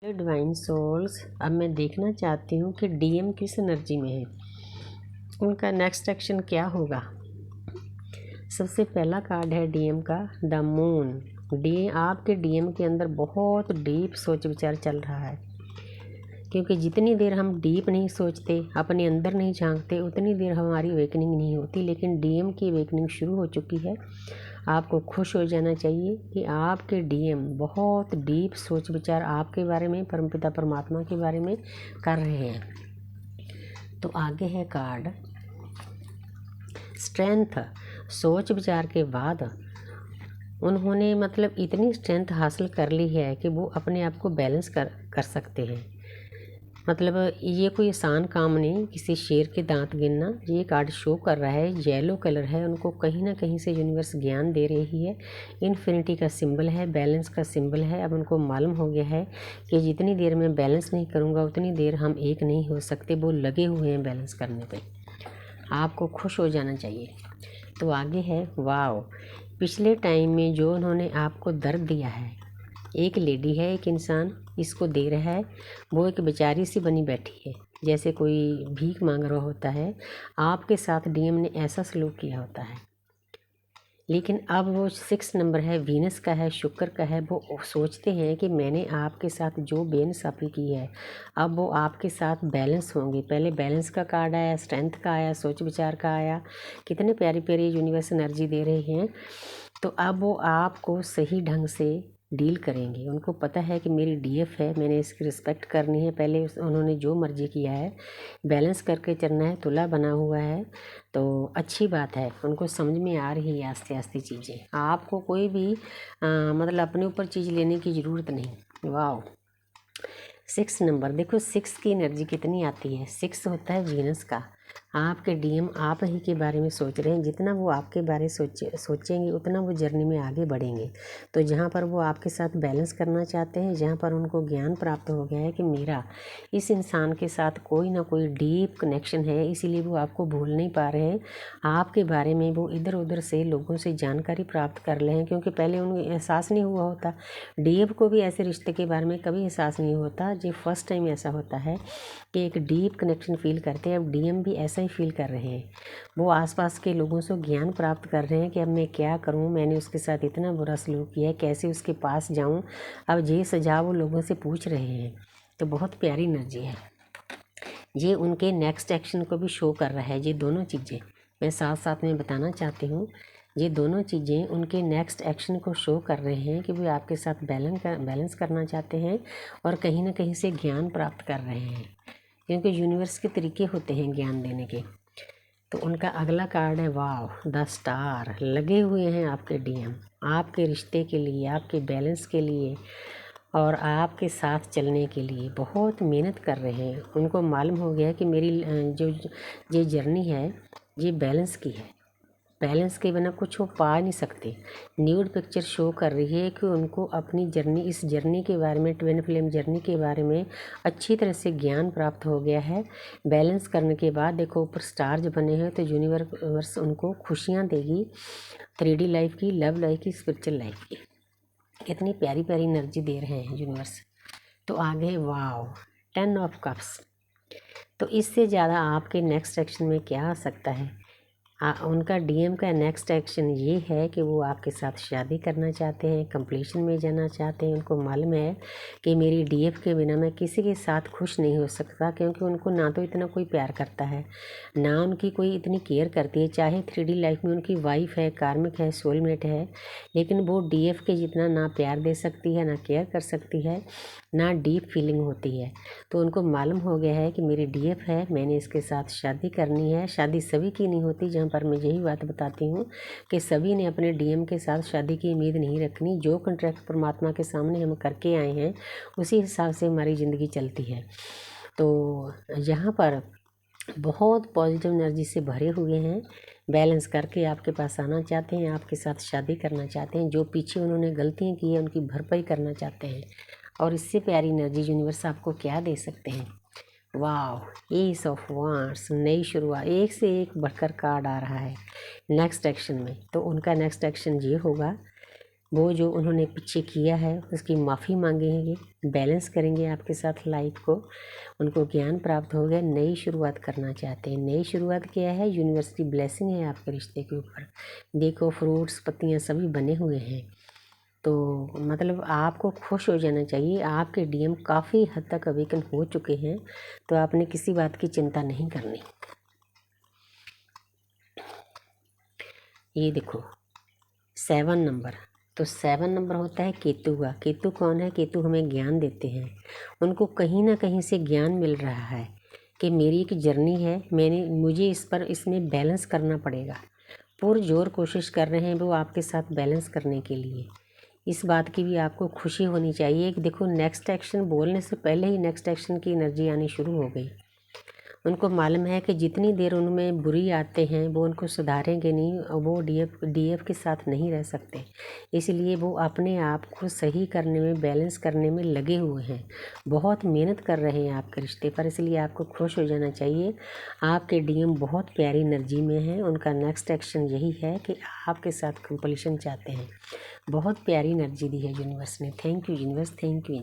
Divine souls, अब मैं देखना चाहती हूँ कि डीएम किस एनर्जी में है, उनका नेक्स्ट एक्शन क्या होगा। सबसे पहला कार्ड है डीएम का द मून। आपके डीएम के अंदर बहुत डीप सोच विचार चल रहा है, क्योंकि जितनी देर हम डीप नहीं सोचते, अपने अंदर नहीं झांकते, उतनी देर हमारी अवेकनिंग नहीं होती। लेकिन डीएम की अवेकनिंग शुरू हो चुकी है। आपको खुश हो जाना चाहिए कि आपके डीएम बहुत डीप सोच विचार आपके बारे में, परमपिता परमात्मा के बारे में कर रहे हैं। तो आगे है कार्ड स्ट्रेंथ। सोच विचार के बाद उन्होंने इतनी स्ट्रेंथ हासिल कर ली है कि वो अपने आप को बैलेंस कर सकते हैं। ये कोई आसान काम नहीं, किसी शेर के दांत गिनना। ये कार्ड शो कर रहा है, येलो कलर है, उनको कहीं ना कहीं से यूनिवर्स ज्ञान दे रही है। इन्फिनिटी का सिंबल है, बैलेंस का सिंबल है। अब उनको मालूम हो गया है कि जितनी देर मैं बैलेंस नहीं करूँगा उतनी देर हम एक नहीं हो सकते। वो लगे हुए हैं बैलेंस करने पे। आपको खुश हो जाना चाहिए। तो आगे है वाव। पिछले टाइम में जो उन्होंने आपको दर्द दिया है, एक लेडी है, एक इंसान इसको दे रहा है। वो एक बेचारी सी बनी बैठी है, जैसे कोई भीख मांग रहा होता है। आपके साथ डीएम ने ऐसा सलूक किया होता है। लेकिन अब वो 6 नंबर है, वीनस का है, शुक्र का है। वो सोचते हैं कि मैंने आपके साथ जो बेइंसाफ़ी की है, अब वो आपके साथ बैलेंस होंगे। पहले बैलेंस का कार्ड आया, स्ट्रेंथ का आया, सोच विचार का आया। कितने प्यारी प्यारी यूनिवर्स एनर्जी दे रहे हैं। तो अब वो आपको सही ढंग से डील करेंगे। उनको पता है कि मेरी डीएफ है, मैंने इसकी रिस्पेक्ट करनी है। पहले उन्होंने जो मर्जी किया है बैलेंस करके चलना है, तुला बना हुआ है। तो अच्छी बात है, उनको समझ में आ रही है आस्ते आस्ते चीज़ें। आपको कोई भी अपने ऊपर चीज़ लेने की ज़रूरत नहीं। वाह। 6 नंबर देखो, 6 की एनर्जी कितनी आती है। 6 होता है वीनस का। आपके डीएम आप ही के बारे में सोच रहे हैं। जितना वो आपके बारे सोचेंगे उतना वो जर्नी में आगे बढ़ेंगे। तो जहाँ पर वो आपके साथ बैलेंस करना चाहते हैं, जहाँ पर उनको ज्ञान प्राप्त हो गया है कि मेरा इस इंसान के साथ कोई ना कोई डीप कनेक्शन है, इसीलिए वो आपको भूल नहीं पा रहे हैं। आपके बारे में वो इधर उधर से लोगों से जानकारी प्राप्त कर रहे हैं, क्योंकि पहले उन्हें एहसास नहीं हुआ होता। डीएम को भी ऐसे रिश्ते के बारे में कभी एहसास नहीं होता। जो फर्स्ट टाइम ऐसा होता है कि एक डीप कनेक्शन फील करते हैं। अब डीएम भी ऐसा ही फील कर रहे हैं। वो आसपास के लोगों से ज्ञान प्राप्त कर रहे हैं कि अब मैं क्या करूं, मैंने उसके साथ इतना बुरा सलूक किया है, कैसे उसके पास जाऊं। अब ये सुझाव वो लोगों से पूछ रहे हैं। तो बहुत प्यारी एनर्जी है। ये उनके नेक्स्ट एक्शन को भी शो कर रहा है। ये दोनों चीज़ें मैं साथ साथ में बताना चाहती हूँ। ये दोनों चीज़ें उनके नेक्स्ट एक्शन को शो कर रहे हैं कि वे आपके साथ बैलेंस करना चाहते हैं और कहीं ना कहीं से ज्ञान प्राप्त कर रहे हैं, क्योंकि यूनिवर्स के तरीके होते हैं ज्ञान देने के। तो उनका अगला कार्ड है वाव द स्टार। लगे हुए हैं आपके डीएम आपके रिश्ते के लिए, आपके बैलेंस के लिए और आपके साथ चलने के लिए बहुत मेहनत कर रहे हैं। उनको मालूम हो गया है कि मेरी जो ये जर्नी है ये बैलेंस की है। बैलेंस के बिना कुछ वो पा नहीं सकते। न्यूड पिक्चर शो कर रही है कि उनको अपनी जर्नी, इस जर्नी के बारे में, ट्विन फ्लेम जर्नी के बारे में अच्छी तरह से ज्ञान प्राप्त हो गया है। बैलेंस करने के बाद देखो ऊपर स्टार्स बने हैं, तो यूनिवर्स उनको खुशियाँ देगी। 3D लाइफ की, लव लाइफ की, स्पिरिचुअल लाइफ की। कितनी प्यारी प्यारी एनर्जी दे रहे हैं यूनिवर्स। तो आगे वाव 10 ऑफ कप्स। तो इससे ज़्यादा आपके नेक्स्ट एक्शन में क्या आ सकता है। उनका डीएम का नेक्स्ट एक्शन ये है कि वो आपके साथ शादी करना चाहते हैं, कंप्लीशन में जाना चाहते हैं। उनको मालूम है कि मेरी डीएफ के बिना मैं किसी के साथ खुश नहीं हो सकता, क्योंकि उनको ना तो इतना कोई प्यार करता है, ना उनकी कोई इतनी केयर करती है। चाहे 3D लाइफ में उनकी वाइफ है, कार्मिक है, सोलमेट है, लेकिन वो डीएफ के जितना ना प्यार दे सकती है, ना केयर कर सकती है, ना डीप फीलिंग होती है। तो उनको मालूम हो गया है कि मेरी डीएफ है, मैंने इसके साथ शादी करनी है। शादी सभी की नहीं होती, जहाँ पर मैं यही बात बताती हूँ कि सभी ने अपने डीएम के साथ शादी की उम्मीद नहीं रखनी। जो कॉन्ट्रैक्ट परमात्मा के सामने हम करके आए हैं उसी हिसाब से हमारी ज़िंदगी चलती है। तो यहाँ पर बहुत पॉजिटिव एनर्जी से भरे हुए हैं। बैलेंस करके आपके पास आना चाहते हैं, आपके साथ शादी करना चाहते हैं। जो पीछे उन्होंने गलतियाँ की है उनकी भरपाई करना चाहते हैं। और इससे प्यारी एनर्जी यूनिवर्स आपको क्या दे सकते हैं। वाह एस ऑफ वांड्स, नई शुरुआत। एक से एक बढ़कर कार्ड आ रहा है नेक्स्ट एक्शन में। तो उनका नेक्स्ट एक्शन ये होगा वो जो उन्होंने पीछे किया है उसकी माफ़ी मांगेंगे, बैलेंस करेंगे आपके साथ लाइफ को। उनको ज्ञान प्राप्त हो गया, नई शुरुआत करना चाहते हैं। नई शुरुआत क्या है? यूनिवर्सिटी ब्लेसिंग है आपके रिश्ते के ऊपर। देखो फ्रूट्स, पत्तियाँ सभी बने हुए हैं, तो मतलब आपको खुश हो जाना चाहिए। आपके डीएम काफ़ी हद तक अवेकन हो चुके हैं, तो आपने किसी बात की चिंता नहीं करनी। ये देखो 7 नंबर, तो 7 नंबर होता है केतु का। केतु कौन है? केतु हमें ज्ञान देते हैं। उनको कहीं ना कहीं से ज्ञान मिल रहा है कि मेरी एक जर्नी है, मुझे इसमें बैलेंस करना पड़ेगा। पुरजोर कोशिश कर रहे हैं वो आपके साथ बैलेंस करने के लिए। इस बात की भी आपको खुशी होनी चाहिए कि देखो नेक्स्ट एक्शन बोलने से पहले ही नेक्स्ट एक्शन की एनर्जी आनी शुरू हो गई। उनको मालूम है कि जितनी देर उनमें बुरी आते हैं वो उनको सुधारेंगे नहीं, और वो डीएफ के साथ नहीं रह सकते। इसलिए वो अपने आप को सही करने में, बैलेंस करने में लगे हुए हैं, बहुत मेहनत कर रहे हैं आपके रिश्ते पर। इसलिए आपको खुश हो जाना चाहिए। आपके डीएम बहुत प्यारी एनर्जी में हैं। उनका नेक्स्ट एक्शन यही है कि आपके साथ कंप्लीशन चाहते हैं। बहुत प्यारी एनर्जी दी है यूनिवर्स ने। Thank you universe, thank you.